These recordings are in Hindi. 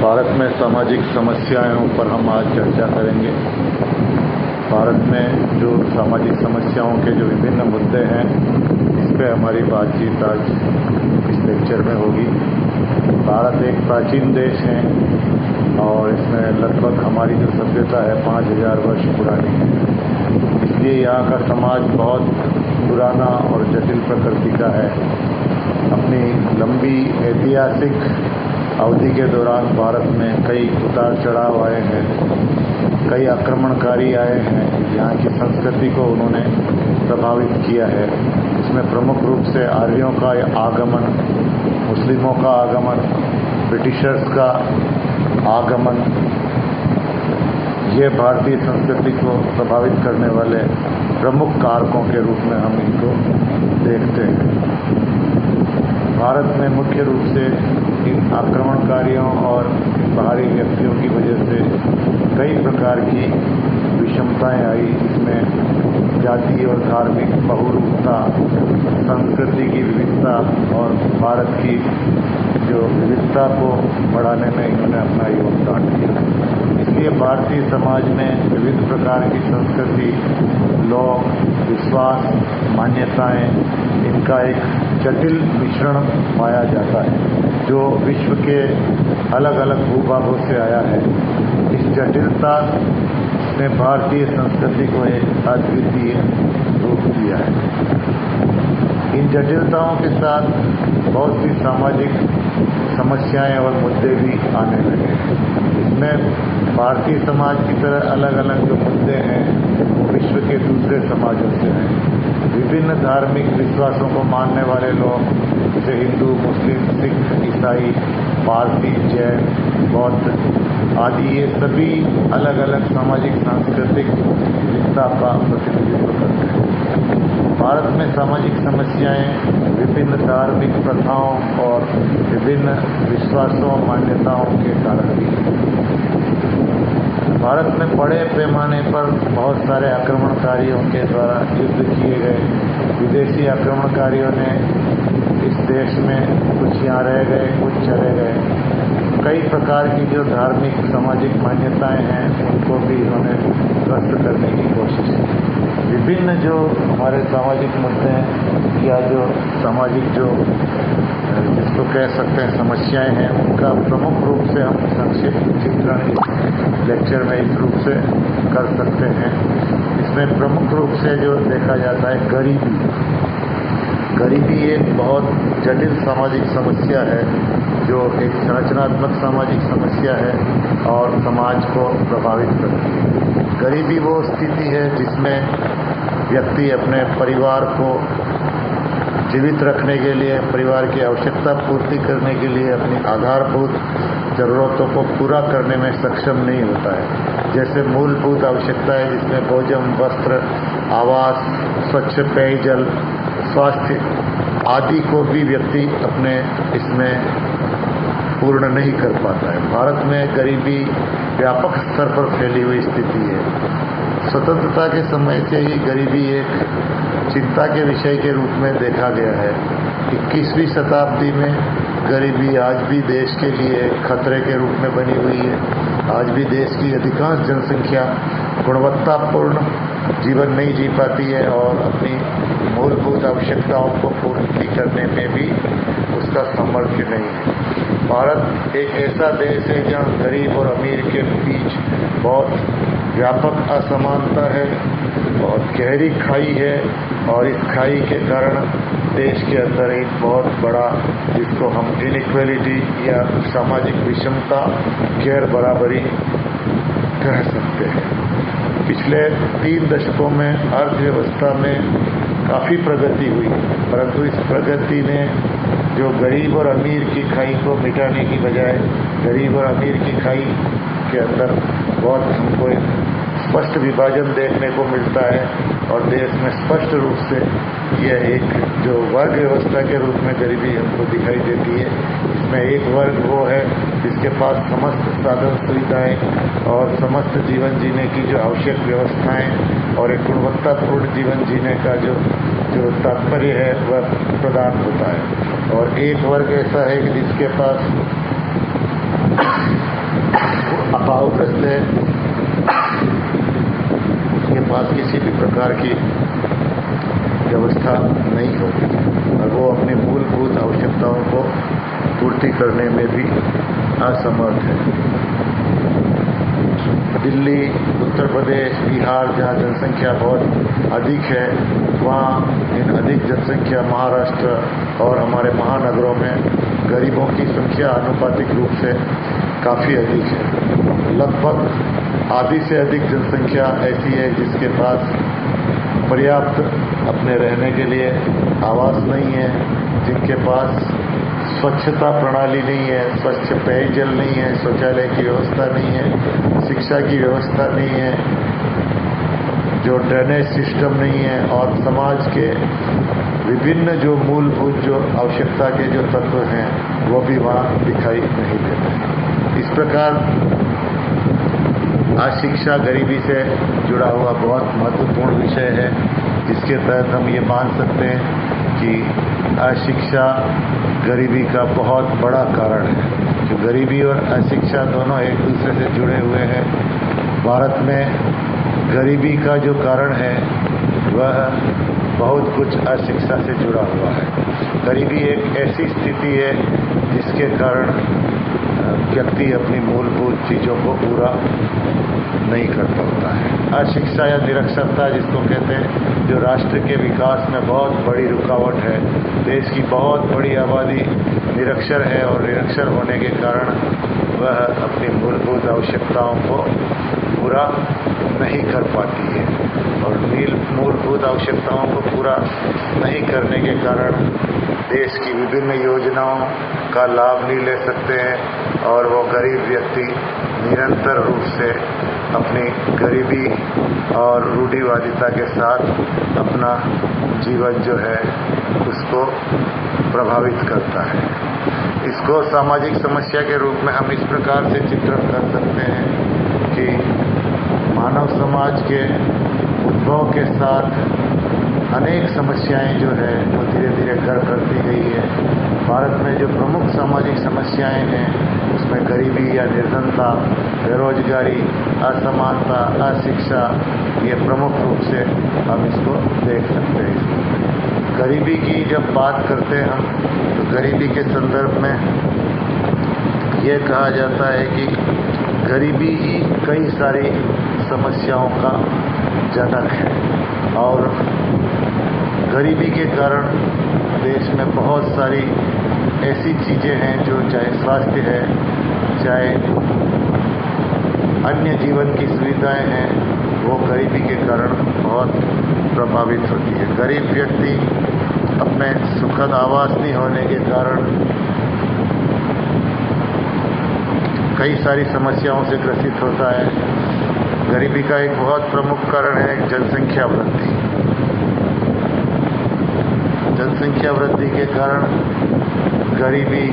भारत में सामाजिक समस्याओं पर हम आज चर्चा करेंगे। भारत में जो सामाजिक समस्याओं के जो विभिन्न मुद्दे हैं, इस पर हमारी बातचीत आज इस लेक्चर में होगी। भारत एक प्राचीन देश है और इसमें लगभग हमारी जो सभ्यता है 5000 वर्ष पुरानी है। इसलिए यहाँ का समाज बहुत पुराना और जटिल प्रकृति का है। अपनी लंबी ऐतिहासिक अवधि के दौरान भारत में कई उतार चढ़ाव आए हैं, कई आक्रमणकारी आए हैं। यहाँ की संस्कृति को उन्होंने प्रभावित किया है। इसमें प्रमुख रूप से आर्यों का आगमन, मुस्लिमों का आगमन, ब्रिटिशर्स का आगमन, ये भारतीय संस्कृति को प्रभावित करने वाले प्रमुख कारकों के रूप में हम इनको देखते हैं। भारत में मुख्य रूप से इन आक्रमणकारियों और बाहरी व्यक्तियों की वजह से कई प्रकार की विषमताएं आई। इसमें जाति और धार्मिक बहुरूपता, संस्कृति की विविधता और भारत की जो विविधता को बढ़ाने में इन्होंने अपना योगदान दिया। इसलिए भारतीय समाज में विविध प्रकार की संस्कृति, लोग, विश्वास, मान्यताएं, इनका एक जटिल मिश्रण पाया जाता है जो विश्व के अलग अलग भूभागों से आया है। इस जटिलता ने भारतीय संस्कृति को एक अद्वितीय रूप दिया है। इन जटिलताओं के साथ बहुत सी सामाजिक समस्याएं और मुद्दे भी आने लगे। इसमें भारतीय समाज की तरह अलग अलग जो मुद्दे हैं वो विश्व के दूसरे समाजों से हैं। विभिन्न धार्मिक विश्वासों को मानने वाले लोग जैसे हिंदू, मुस्लिम, सिख, ईसाई, पारसी, जैन, बौद्ध आदि, ये सभी अलग अलग सामाजिक सांस्कृतिक विविधता का प्रतिनिधित्व करते हैं। भारत में सामाजिक समस्याएं विभिन्न धार्मिक प्रथाओं और विभिन्न विश्वासों, मान्यताओं के कारण भी भारत में बड़े पैमाने पर बहुत सारे आक्रमणकारियों के द्वारा युद्ध किए गए। विदेशी आक्रमणकारियों ने इस देश में कुछ यहाँ रह गए, कुछ चले गए। कई प्रकार की जो धार्मिक सामाजिक मान्यताएं हैं उनको भी इन्होंने ध्वस्त करने की कोशिश की। विभिन्न जो हमारे सामाजिक मुद्दे हैं या जो सामाजिक जो जिसको कह सकते हैं समस्याएं हैं, उनका प्रमुख रूप से हम संक्षिप्त चित्रण इस लेक्चर में इस रूप से कर सकते हैं। इसमें प्रमुख रूप से जो देखा जाता है गरीबी। गरीबी एक बहुत जटिल सामाजिक समस्या है जो एक संरचनात्मक सामाजिक समस्या है और समाज को प्रभावित करती है। गरीबी वो स्थिति है जिसमें व्यक्ति अपने परिवार को जीवित रखने के लिए, परिवार की आवश्यकता पूर्ति करने के लिए अपनी आधारभूत जरूरतों को पूरा करने में सक्षम नहीं होता है। जैसे मूलभूत आवश्यकताएं जिसमें भोजन, वस्त्र, आवास, स्वच्छ पेयजल, स्वास्थ्य आदि को भी व्यक्ति अपने इसमें पूर्ण नहीं कर पाता है। भारत में गरीबी व्यापक स्तर पर फैली हुई स्थिति है। स्वतंत्रता के समय से ही गरीबी एक चिंता के विषय के रूप में देखा गया है। 21वीं शताब्दी में गरीबी आज भी देश के लिए खतरे के रूप में बनी हुई है। आज भी देश की अधिकांश जनसंख्या गुणवत्तापूर्ण जीवन नहीं जी पाती है और अपनी मूलभूत आवश्यकताओं को पूर्ति करने में भी उसका सामर्थ्य नहीं है। भारत एक ऐसा देश है जहाँ गरीब और अमीर के बीच बहुत व्यापक असमानता है और गहरी खाई है और इस खाई के कारण देश के अंदर एक बहुत बड़ा, जिसको हम इनइक्वालिटी या सामाजिक विषमता, गैर बराबरी कह सकते हैं। पिछले 3 दशकों में अर्थव्यवस्था में काफ़ी प्रगति हुई, परंतु इस प्रगति ने जो गरीब और अमीर की खाई को मिटाने की बजाय गरीब और अमीर की खाई के अंदर बहुत हमको एक स्पष्ट विभाजन देखने को मिलता है और देश में स्पष्ट रूप से यह एक जो वर्ग व्यवस्था के रूप में गरीबी हमको दिखाई देती है। इसमें एक वर्ग वो है जिसके पास समस्त साधन सुविधाएं और समस्त जीवन जीने की जो आवश्यक व्यवस्थाएं और एक गुणवत्तापूर्ण जीवन जीने का जो तात्पर्य है वह प्रदान होता है। और एक वर्ग ऐसा है कि जिसके पास अभावग्रस्त है, के पास किसी भी प्रकार की व्यवस्था नहीं होती और वो अपनी मूलभूत आवश्यकताओं को पूर्ति करने में भी असमर्थ है। दिल्ली, उत्तर प्रदेश, बिहार जहाँ जनसंख्या बहुत अधिक है, वहाँ इन अधिक जनसंख्या महाराष्ट्र और हमारे महानगरों में गरीबों की संख्या आनुपातिक रूप से काफ़ी अधिक है। लगभग आधी से अधिक जनसंख्या ऐसी है जिसके पास पर्याप्त अपने रहने के लिए आवास नहीं है, जिनके पास स्वच्छता प्रणाली नहीं है, स्वच्छ पेयजल नहीं है, शौचालय की व्यवस्था नहीं है, शिक्षा की व्यवस्था नहीं है, जो ड्रेनेज सिस्टम नहीं है और समाज के विभिन्न जो मूलभूत जो आवश्यकता के जो तत्व हैं वो भी वहाँ दिखाई नहीं देते। इस प्रकार अशिक्षा गरीबी से जुड़ा हुआ बहुत महत्वपूर्ण विषय है, जिसके तहत हम ये मान सकते हैं कि अशिक्षा गरीबी का बहुत बड़ा कारण है। जो गरीबी और अशिक्षा दोनों एक दूसरे से जुड़े हुए हैं। भारत में गरीबी का जो कारण है वह बहुत कुछ अशिक्षा से जुड़ा हुआ है। गरीबी एक ऐसी स्थिति है जिसके कारण व्यक्ति अपनी मूलभूत चीज़ों को पूरा नहीं कर पाता है। अशिक्षा या निरक्षरता जिसको कहते हैं, जो राष्ट्र के विकास में बहुत बड़ी रुकावट है। देश की बहुत बड़ी आबादी निरक्षर है और निरक्षर होने के कारण वह अपनी मूलभूत आवश्यकताओं को पूरा नहीं कर पाती है और मूलभूत आवश्यकताओं को पूरा नहीं करने के कारण देश की विभिन्न योजनाओं का लाभ नहीं ले सकते हैं और वो गरीब व्यक्ति निरंतर रूप से अपनी गरीबी और रूढ़िवादिता के साथ अपना जीवन जो है उसको प्रभावित करता है। इसको सामाजिक समस्या के रूप में हम इस प्रकार से चित्रण कर सकते हैं कि मानव समाज के उद्भव के साथ अनेक समस्याएं जो है वो धीरे धीरे घर करती गई है। भारत में जो प्रमुख सामाजिक समस्याएं हैं उसमें गरीबी या निर्धनता, बेरोजगारी, असमानता, अशिक्षा, ये प्रमुख रूप से हम इसको देख सकते हैं। गरीबी की जब बात करते हैं हम तो गरीबी के संदर्भ में ये कहा जाता है कि गरीबी ही कई सारी समस्याओं का जनक है और गरीबी के कारण देश में बहुत सारी ऐसी चीज़ें हैं जो चाहे स्वास्थ्य है, चाहे अन्य जीवन की सुविधाएं हैं, वो गरीबी के कारण बहुत प्रभावित होती है। गरीब व्यक्ति अपने सुखद आवास नहीं होने के कारण कई सारी समस्याओं से ग्रसित होता है। गरीबी का एक बहुत प्रमुख कारण है जनसंख्या वृद्धि। जनसंख्या वृद्धि के कारण गरीबी,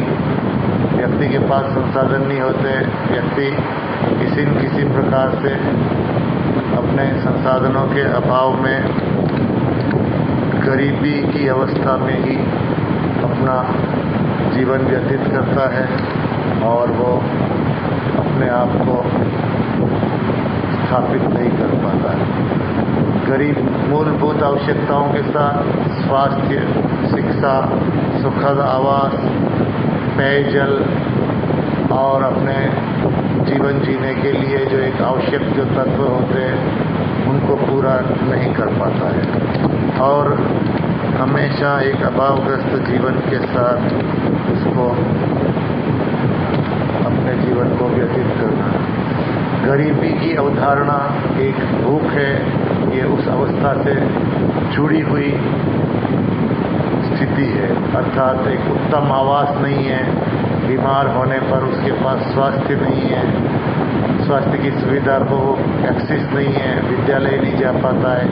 व्यक्ति के पास संसाधन नहीं होते, व्यक्ति किसी न किसी प्रकार से अपने संसाधनों के अभाव में गरीबी की अवस्था में ही अपना जीवन व्यतीत करता है और वो अपने आप को स्थापित नहीं कर पाता है। गरीब मूलभूत आवश्यकताओं के साथ स्वास्थ्य, शिक्षा, सुखद आवास, पेयजल और अपने जीवन जीने के लिए जो एक आवश्यक जो तत्व होते हैं उनको पूरा नहीं कर पाता है और हमेशा एक अभावग्रस्त जीवन के साथ उसको अपने जीवन को व्यतीत करना। गरीबी की अवधारणा एक भूख है, ये उस अवस्था से जुड़ी हुई स्थिति है, अर्थात एक उत्तम आवास नहीं है, बीमार होने पर उसके पास स्वास्थ्य नहीं है, स्वास्थ्य की सुविधा को एक्सेस नहीं है, विद्यालय नहीं जा पाता है।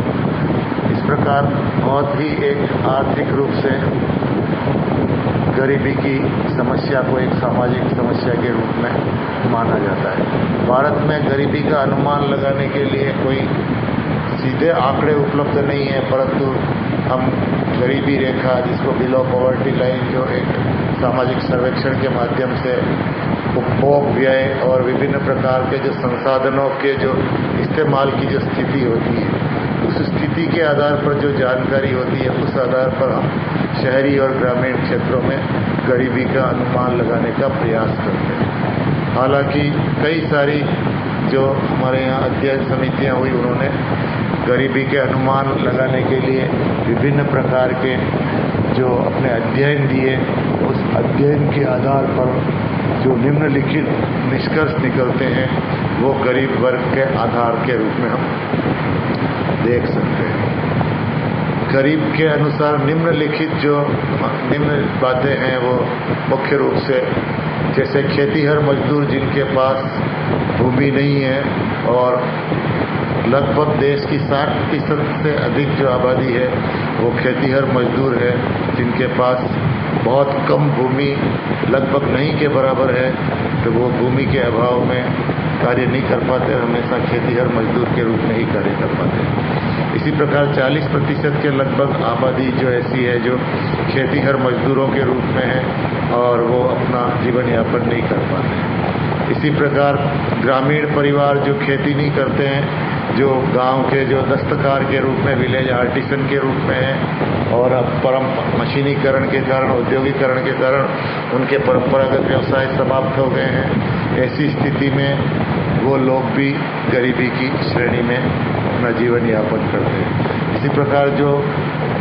इस प्रकार बहुत ही एक आर्थिक रूप से गरीबी की समस्या को एक सामाजिक समस्या के रूप में माना जाता है। भारत में गरीबी का अनुमान लगाने के लिए कोई सीधे आंकड़े उपलब्ध नहीं है, परंतु हम गरीबी रेखा, जिसको बिलो पॉवर्टी लाइन, जो एक सामाजिक सर्वेक्षण के माध्यम से उपभोग, व्यय और विभिन्न प्रकार के जो संसाधनों के जो इस्तेमाल की जो स्थिति होती है, उस स्थिति के आधार पर जो जानकारी होती है, उस आधार पर हम शहरी और ग्रामीण क्षेत्रों में गरीबी का अनुमान लगाने का प्रयास करते हैं। हालांकि कई सारी जो हमारे यहाँ अध्ययन समितियाँ हुई, उन्होंने गरीबी के अनुमान लगाने के लिए विभिन्न प्रकार के जो अपने अध्ययन दिए, उस अध्ययन के आधार पर जो निम्नलिखित निष्कर्ष निकलते हैं, वो गरीब वर्ग के आधार के रूप में हम देख सकते हैं। गरीब के अनुसार निम्नलिखित जो निम्न बातें हैं, वो मुख्य रूप से जैसे खेतीहर मजदूर जिनके पास भूमि नहीं है, और लगभग देश की 60% से अधिक जो आबादी है वो खेतीहर मजदूर है, जिनके पास बहुत कम भूमि, लगभग नहीं के बराबर है, तो वो भूमि के अभाव में कार्य नहीं कर पाते, हमेशा खेतीहर मजदूर के रूप में ही कार्य कर पाते। इसी प्रकार 40% के लगभग आबादी जो ऐसी है जो खेतीहर मजदूरों के रूप में है, और वो अपना जीवन यापन नहीं कर पाते। इसी प्रकार ग्रामीण परिवार जो खेती नहीं करते हैं, जो गांव के जो दस्तकार के रूप में, विलेज आर्टिसन के रूप में हैं, और अब मशीनीकरण के कारण, औद्योगिकरण के कारण उनके परंपरागत व्यवसाय समाप्त हो गए हैं। ऐसी स्थिति में वो लोग भी गरीबी की श्रेणी में अपना जीवन यापन करते हैं। इसी प्रकार जो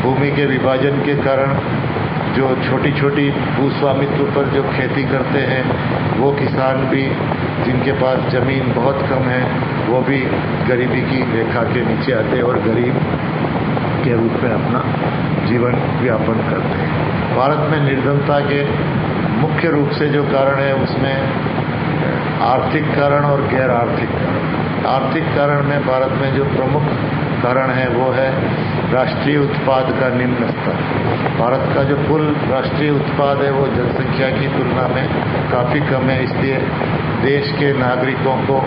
भूमि के विभाजन के कारण जो छोटी छोटी भूस्वामित्व पर जो खेती करते हैं, वो किसान भी, जिनके पास ज़मीन बहुत कम है, वो भी गरीबी की रेखा के नीचे आते हैं और गरीब के रूप में अपना जीवन यापन करते हैं। भारत में निर्धनता के मुख्य रूप से जो कारण है, उसमें आर्थिक कारण और गैर आर्थिक कारण। आर्थिक कारण में भारत में जो प्रमुख कारण है वो है राष्ट्रीय उत्पाद का निम्न स्तर। भारत का जो कुल राष्ट्रीय उत्पाद है वो जनसंख्या की तुलना में काफ़ी कम है, इसलिए देश के नागरिकों को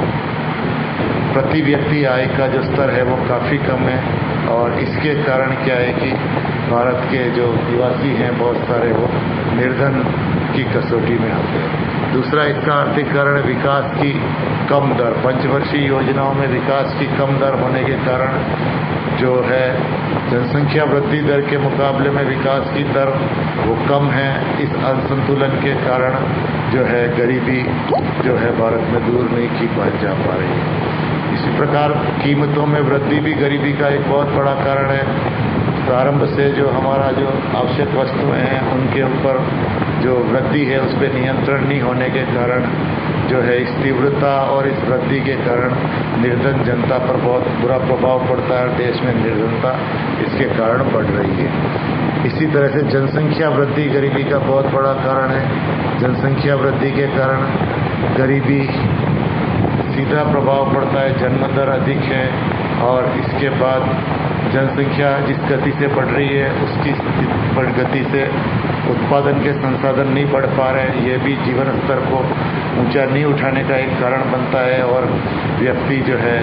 प्रति व्यक्ति आय का जो स्तर है वो काफ़ी कम है, और इसके कारण क्या है कि भारत के जो निवासी हैं बहुत सारे, वो निर्धन की कसौटी में आते हैं। दूसरा इसका आर्थिक कारण विकास की कम दर, पंचवर्षीय योजनाओं में विकास की कम दर होने के कारण जो है जनसंख्या वृद्धि दर के मुकाबले में विकास की दर वो कम है। इस असंतुलन के कारण जो है गरीबी जो है भारत में दूर नहीं की जा पा रही है। इसी प्रकार कीमतों में वृद्धि भी गरीबी का एक बहुत बड़ा कारण है। प्रारंभ से जो हमारा जो आवश्यक वस्तुएं हैं, उनके ऊपर जो वृद्धि है उस पर नियंत्रण नहीं होने के कारण जो है इस तीव्रता और इस वृद्धि के कारण निर्धन जनता पर बहुत बुरा प्रभाव पड़ता है। देश में निर्धनता इसके कारण बढ़ रही है। इसी तरह से जनसंख्या वृद्धि गरीबी का बहुत बड़ा कारण है। जनसंख्या वृद्धि के कारण गरीबी सीधा प्रभाव पड़ता है, जन्म दर अधिक है, और इसके बाद जनसंख्या जिस गति से बढ़ रही है उसकी गति से उत्पादन के संसाधन नहीं बढ़ पा रहे हैं। ये भी जीवन स्तर को ऊंचा नहीं उठाने का एक कारण बनता है, और व्यक्ति जो है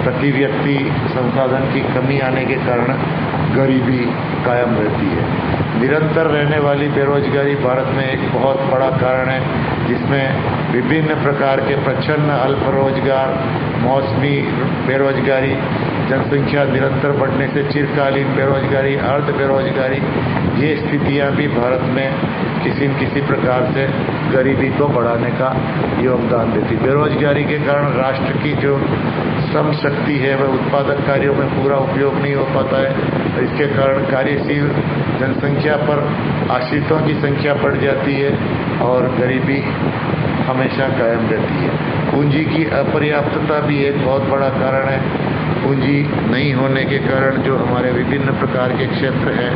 प्रति व्यक्ति संसाधन की कमी आने के कारण गरीबी कायम रहती है। निरंतर रहने वाली बेरोजगारी भारत में एक बहुत बड़ा कारण है, जिसमें विभिन्न प्रकार के प्रच्छन्न अल्प रोजगार, मौसमी बेरोजगारी, जनसंख्या निरंतर बढ़ने से चिरकालीन बेरोजगारी, अर्ध बेरोजगारी, ये स्थितियां भी भारत में किसी न किसी प्रकार से गरीबी को बढ़ाने का योगदान देती। बेरोजगारी के कारण राष्ट्र की जो श्रम शक्ति है वह उत्पादक कार्यों में पूरा उपयोग नहीं हो पाता है। इसके कारण कार्यशील जनसंख्या पर आश्रितों की संख्या बढ़ जाती है और गरीबी हमेशा कायम रहती है। पूंजी की अपर्याप्तता भी एक बहुत बड़ा कारण है। पूंजी नहीं होने के कारण जो हमारे विभिन्न प्रकार के क्षेत्र हैं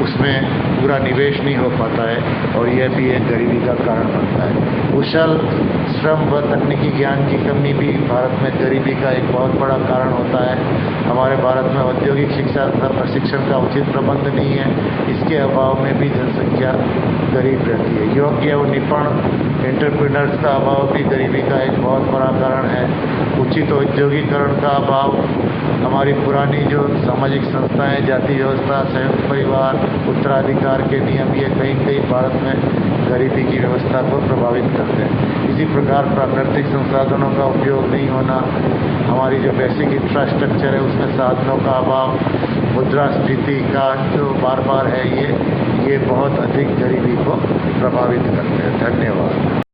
उसमें पूरा निवेश नहीं हो पाता है, और यह भी एक गरीबी का कारण बनता है। उस कुशल श्रम व तकनीकी ज्ञान की कमी भी भारत में गरीबी का एक बहुत बड़ा कारण होता है। हमारे भारत में औद्योगिक शिक्षा तथा प्रशिक्षण का उचित प्रबंध नहीं है। इसके अभाव में भी जनसंख्या गरीब रहती है। योग्य व निपुण एंटरप्रेन्योर्स का अभाव भी गरीबी का एक बहुत बड़ा कारण है। उचित औद्योगिकरण का अभाव, हमारी पुरानी जो सामाजिक संस्थाएं, जाति व्यवस्था, संयुक्त परिवार, उत्तराधिकार के नियम, ये कहीं कहीं भारत में गरीबी की व्यवस्था को प्रभावित करते हैं। इसी प्रकार प्राकृतिक संसाधनों का उपयोग नहीं होना, हमारी जो बेसिक इंफ्रास्ट्रक्चर है उसमें साधनों का अभाव, मुद्रास्फीति का जो बार बार है, ये बहुत अधिक गरीबी को प्रभावित करते हैं। धन्यवाद।